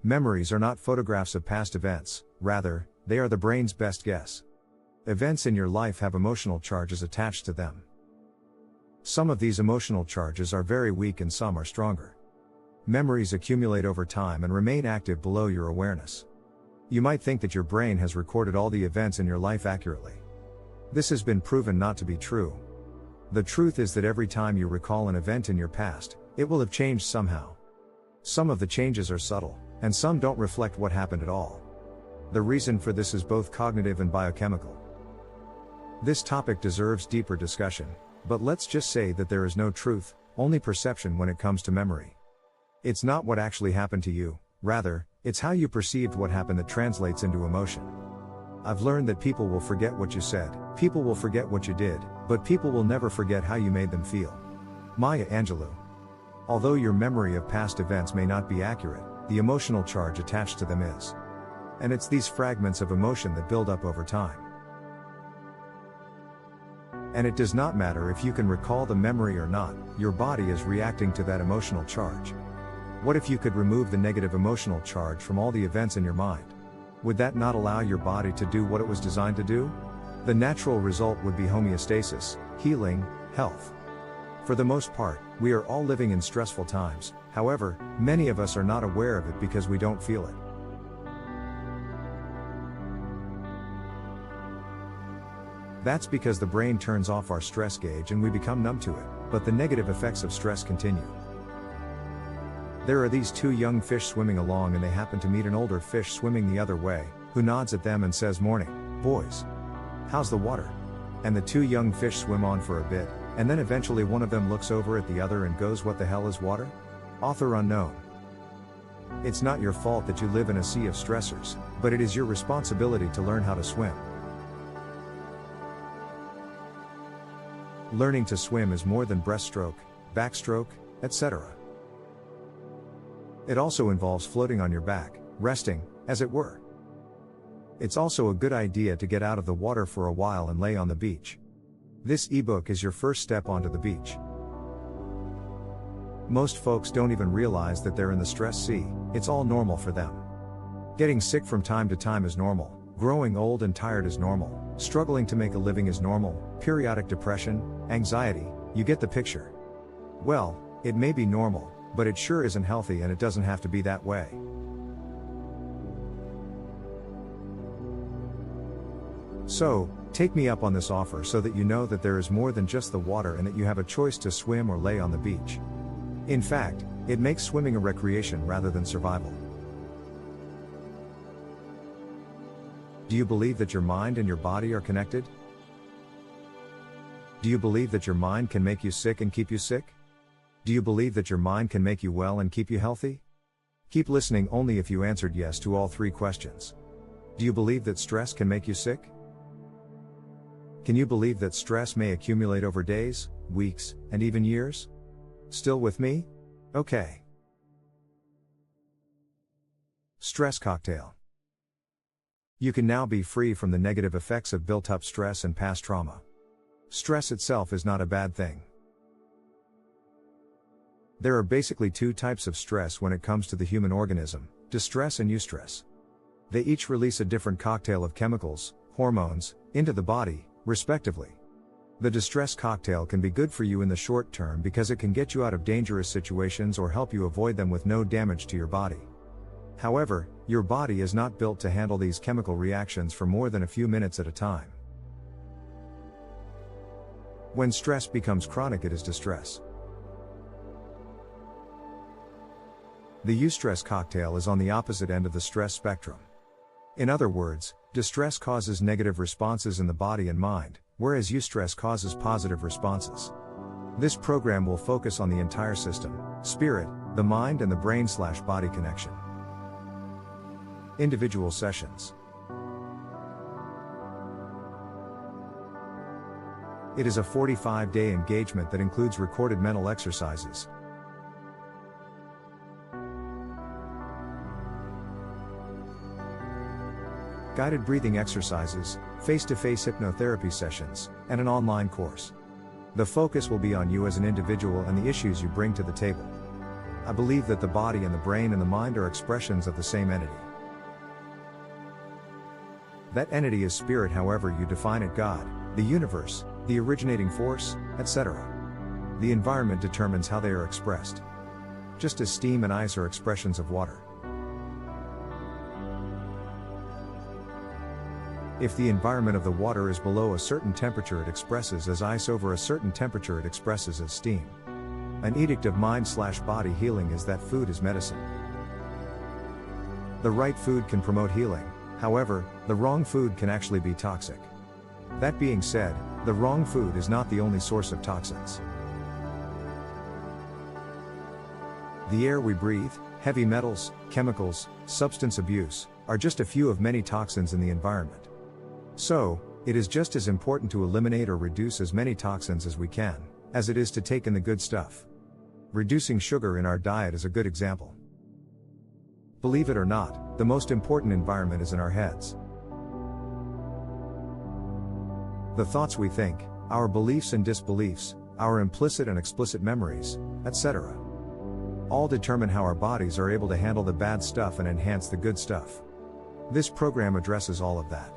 Memories are not photographs of past events, rather, they are the brain's best guess. Events in your life have emotional charges attached to them. Some of these emotional charges are very weak and some are stronger. Memories accumulate over time and remain active below your awareness. You might think that your brain has recorded all the events in your life accurately. This has been proven not to be true. The truth is that every time you recall an event in your past, it will have changed somehow. Some of the changes are subtle, and some don't reflect what happened at all. The reason for this is both cognitive and biochemical. This topic deserves deeper discussion, but let's just say that there is no truth, only perception when it comes to memory. It's not what actually happened to you, rather, it's how you perceived what happened that translates into emotion. I've learned that people will forget what you said, people will forget what you did, but people will never forget how you made them feel. Maya Angelou. Although your memory of past events may not be accurate, the emotional charge attached to them is. And it's these fragments of emotion that build up over time. And it does not matter if you can recall the memory or not, your body is reacting to that emotional charge. What if you could remove the negative emotional charge from all the events in your mind? Would that not allow your body to do what it was designed to do? The natural result would be homeostasis, healing, health. For the most part, we are all living in stressful times, however, many of us are not aware of it because we don't feel it. That's because the brain turns off our stress gauge and we become numb to it, but the negative effects of stress continue. There are these two young fish swimming along and they happen to meet an older fish swimming the other way, who nods at them and says, "Morning, boys. How's the water?" And the two young fish swim on for a bit, and then eventually one of them looks over at the other and goes, "What the hell is water?" Author unknown. It's not your fault that you live in a sea of stressors, but it is your responsibility to learn how to swim. Learning to swim is more than breaststroke, backstroke, etc. It also involves floating on your back, resting, as it were. It's also a good idea to get out of the water for a while and lay on the beach. This ebook is your first step onto the beach. Most folks don't even realize that they're in the stress sea, it's all normal for them. Getting sick from time to time is normal, growing old and tired is normal, struggling to make a living is normal, periodic depression, anxiety, you get the picture. Well, it may be normal, but it sure isn't healthy and it doesn't have to be that way. So, take me up on this offer so that you know that there is more than just the water and that you have a choice to swim or lay on the beach. In fact, it makes swimming a recreation rather than survival. Do you believe that your mind and your body are connected? Do you believe that your mind can make you sick and keep you sick? Do you believe that your mind can make you well and keep you healthy? Keep listening only if you answered yes to all three questions. Do you believe that stress can make you sick? Can you believe that stress may accumulate over days, weeks, and even years? Still with me? Okay. Stress cocktail. You can now be free from the negative effects of built-up stress and past trauma. Stress itself is not a bad thing. There are basically two types of stress when it comes to the human organism, distress and eustress. They each release a different cocktail of chemicals, hormones, into the body, respectively. The distress cocktail can be good for you in the short term because it can get you out of dangerous situations or help you avoid them with no damage to your body. However, your body is not built to handle these chemical reactions for more than a few minutes at a time. When stress becomes chronic, it is distress. The eustress cocktail is on the opposite end of the stress spectrum. In other words, distress causes negative responses in the body and mind, whereas eustress causes positive responses. This program will focus on the entire system, spirit, the mind and the brain/body connection. Individual sessions. It is a 45-day engagement that includes recorded mental exercises. Guided breathing exercises, face-to-face hypnotherapy sessions, and an online course. The focus will be on you as an individual and the issues you bring to the table. I believe that the body and the brain and the mind are expressions of the same entity. That entity is spirit, however you define it: God, the universe, the originating force, etc. The environment determines how they are expressed. Just as steam and ice are expressions of water. If the environment of the water is below a certain temperature, it expresses as ice. Over a certain temperature, it expresses as steam. An edict of mind/body healing is that food is medicine. The right food can promote healing, however, the wrong food can actually be toxic. That being said, the wrong food is not the only source of toxins. The air we breathe, heavy metals, chemicals, substance abuse, are just a few of many toxins in the environment. So, it is just as important to eliminate or reduce as many toxins as we can, as it is to take in the good stuff. Reducing sugar in our diet is a good example. Believe it or not, the most important environment is in our heads. The thoughts we think, our beliefs and disbeliefs, our implicit and explicit memories, etc. all determine how our bodies are able to handle the bad stuff and enhance the good stuff. This program addresses all of that.